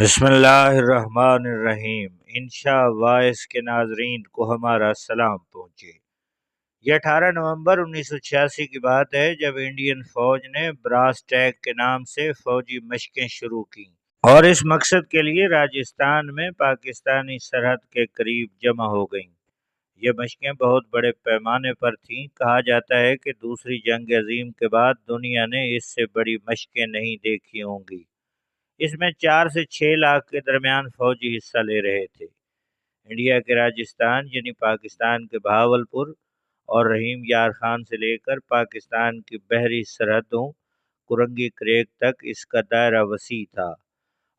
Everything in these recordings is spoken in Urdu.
بسم اللہ الرحمن الرحیم۔ انشاء وائس کے ناظرین کو ہمارا سلام پہنچے۔ یہ 18 نومبر 1986 کی بات ہے جب انڈین فوج نے براس ٹیگ کے نام سے فوجی مشقیں شروع کی اور اس مقصد کے لیے راجستھان میں پاکستانی سرحد کے قریب جمع ہو گئیں۔ یہ مشقیں بہت بڑے پیمانے پر تھیں۔ کہا جاتا ہے کہ دوسری جنگ عظیم کے بعد دنیا نے اس سے بڑی مشقیں نہیں دیکھی ہوں گی۔ اس میں 4 سے 6 لاکھ کے درمیان فوجی حصہ لے رہے تھے۔ انڈیا کے راجستھان یعنی پاکستان کے بہاولپور اور رحیم یار خان سے لے کر پاکستان کی بحری سرحدوں کرنگی کریک تک اس کا دائرہ وسیع تھا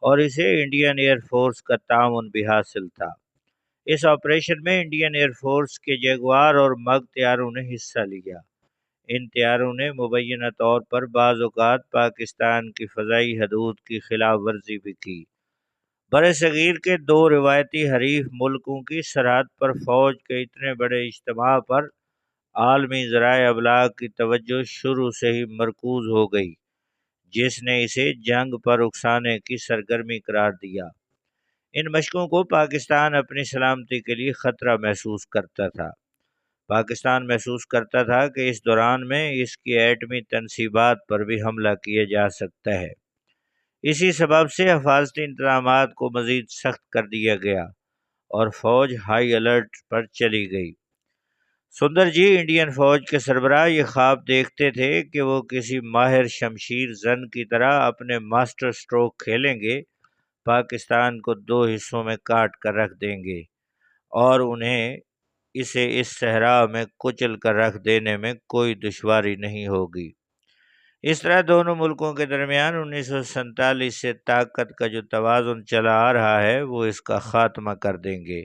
اور اسے انڈین ایئر فورس کا تعاون بھی حاصل تھا۔ اس آپریشن میں انڈین ایئر فورس کے جیگوار اور مگ طیاروں نے حصہ لیا۔ ان طیاروں نے مبینہ طور پر بعض اوقات پاکستان کی فضائی حدود کی خلاف ورزی بھی کی۔ برصغیر کے 2 روایتی حریف ملکوں کی سرحد پر فوج کے اتنے بڑے اجتماع پر عالمی ذرائع ابلاغ کی توجہ شروع سے ہی مرکوز ہو گئی، جس نے اسے جنگ پر اکسانے کی سرگرمی قرار دیا۔ ان مشقوں کو پاکستان اپنی سلامتی کے لیے خطرہ محسوس کرتا تھا۔ پاکستان محسوس کرتا تھا کہ اس دوران میں اس کی ایٹمی تنصیبات پر بھی حملہ کیا جا سکتا ہے۔ اسی سبب سے حفاظتی انتظامات کو مزید سخت کر دیا گیا اور فوج ہائی الرٹ پر چلی گئی۔ سندر جی انڈین فوج کے سربراہ یہ خواب دیکھتے تھے کہ وہ کسی ماہر شمشیر زن کی طرح اپنے ماسٹر سٹروک کھیلیں گے، پاکستان کو 2 حصوں میں کاٹ کر رکھ دیں گے اور انہیں اسے اس صحرا میں کچل کر رکھ دینے میں کوئی دشواری نہیں ہوگی۔ اس طرح دونوں ملکوں کے درمیان 1947 سے طاقت کا جو توازن چلا آ رہا ہے وہ اس کا خاتمہ کر دیں گے۔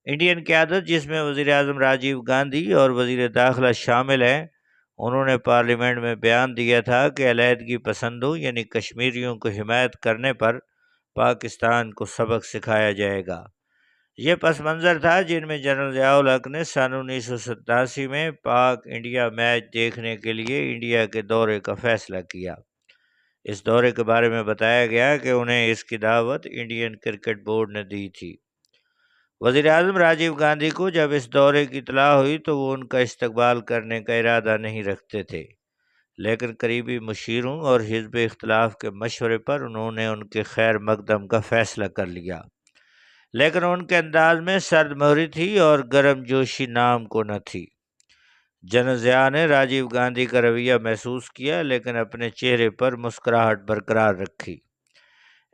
انڈین قیادت، جس میں وزیر اعظم راجیو گاندھی اور وزیر داخلہ شامل ہیں، انہوں نے پارلیمنٹ میں بیان دیا تھا کہ علیحدگی پسندوں یعنی کشمیریوں کو حمایت کرنے پر پاکستان کو سبق سکھایا جائے گا۔ یہ پس منظر تھا جن میں جنرل ضیاء الحق نے سن 1987 میں پاک انڈیا میچ دیکھنے کے لیے انڈیا کے دورے کا فیصلہ کیا۔ اس دورے کے بارے میں بتایا گیا کہ انہیں اس کی دعوت انڈین کرکٹ بورڈ نے دی تھی۔ وزیر اعظم راجیو گاندھی کو جب اس دورے کی اطلاع ہوئی تو وہ ان کا استقبال کرنے کا ارادہ نہیں رکھتے تھے، لیکن قریبی مشیروں اور حزب اختلاف کے مشورے پر انہوں نے ان کے خیر مقدم کا فیصلہ کر لیا، لیکن ان کے انداز میں سرد مہری تھی اور گرم جوشی نام کو نہ تھی۔ جنرل ضیاء نے راجیو گاندھی کا رویہ محسوس کیا لیکن اپنے چہرے پر مسکراہٹ برقرار رکھی۔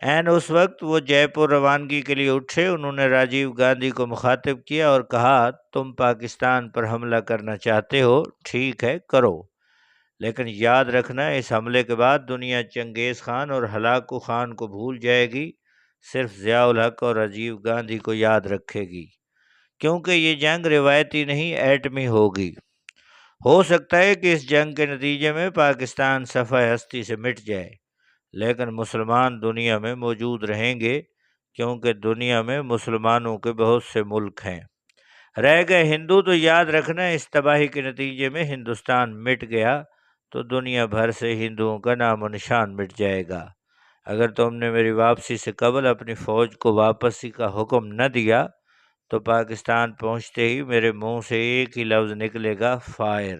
عین اس وقت وہ جے پور روانگی کے لیے اٹھے۔ انہوں نے راجیو گاندھی کو مخاطب کیا اور کہا، تم پاکستان پر حملہ کرنا چاہتے ہو، ٹھیک ہے کرو، لیکن یاد رکھنا اس حملے کے بعد دنیا چنگیز خان اور ہلاکو خان کو بھول جائے گی، صرف ضیاء الحق اور راجیو گاندھی کو یاد رکھے گی، کیونکہ یہ جنگ روایتی نہیں ایٹمی ہوگی۔ ہو سکتا ہے کہ اس جنگ کے نتیجے میں پاکستان صفحہ ہستی سے مٹ جائے، لیکن مسلمان دنیا میں موجود رہیں گے، کیونکہ دنیا میں مسلمانوں کے بہت سے ملک ہیں۔ رہ گئے ہندو تو یاد رکھنا اس تباہی کے نتیجے میں ہندوستان مٹ گیا تو دنیا بھر سے ہندوؤں کا نام و نشان مٹ جائے گا۔ اگر تم نے میری واپسی سے قبل اپنی فوج کو واپسی کا حکم نہ دیا تو پاکستان پہنچتے ہی میرے منہ سے ایک ہی لفظ نکلے گا، فائر۔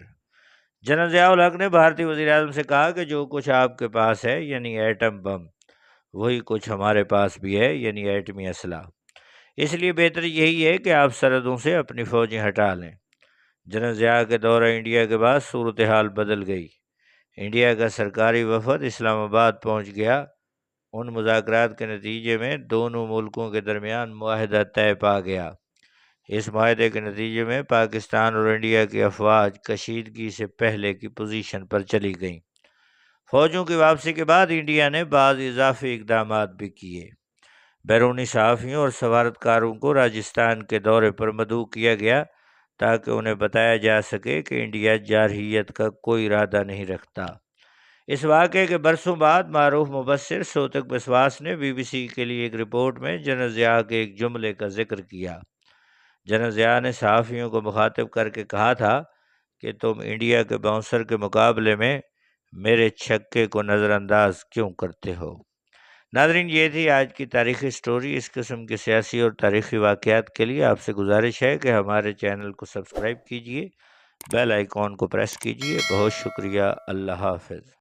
جنرل ضیاء الحق نے بھارتی وزیر اعظم سے کہا کہ جو کچھ آپ کے پاس ہے یعنی ایٹم بم، وہی کچھ ہمارے پاس بھی ہے یعنی ایٹمی اسلحہ، اس لیے بہتر یہی ہے کہ آپ سرحدوں سے اپنی فوجیں ہٹا لیں۔ جنرل ضیاء کے دورہ انڈیا کے بعد صورتحال بدل گئی۔ انڈیا کا سرکاری وفد اسلام آباد پہنچ گیا۔ ان مذاکرات کے نتیجے میں دونوں ملکوں کے درمیان معاہدہ طے پا گیا۔ اس معاہدے کے نتیجے میں پاکستان اور انڈیا کی افواج کشیدگی سے پہلے کی پوزیشن پر چلی گئیں۔ فوجوں کی واپسی کے بعد انڈیا نے بعض اضافی اقدامات بھی کیے۔ بیرونی صحافیوں اور سفارتکاروں کو راجستھان کے دورے پر مدعو کیا گیا تاکہ انہیں بتایا جا سکے کہ انڈیا جارحیت کا کوئی ارادہ نہیں رکھتا۔ اس واقعے کے برسوں بعد معروف مبصر سوتک بسواس نے بی بی سی کے لیے ایک رپورٹ میں جنرل ضیاء کے ایک جملے کا ذکر کیا۔ جنرل ضیاء نے صحافیوں کو مخاطب کر کے کہا تھا کہ تم انڈیا کے باؤنسر کے مقابلے میں میرے چھکے کو نظر انداز کیوں کرتے ہو؟ ناظرین، یہ تھی آج کی تاریخی سٹوری۔ اس قسم کے سیاسی اور تاریخی واقعات کے لیے آپ سے گزارش ہے کہ ہمارے چینل کو سبسکرائب کیجئے، بیل آئیکن کو پریس کیجئے۔ بہت شکریہ، اللہ حافظ۔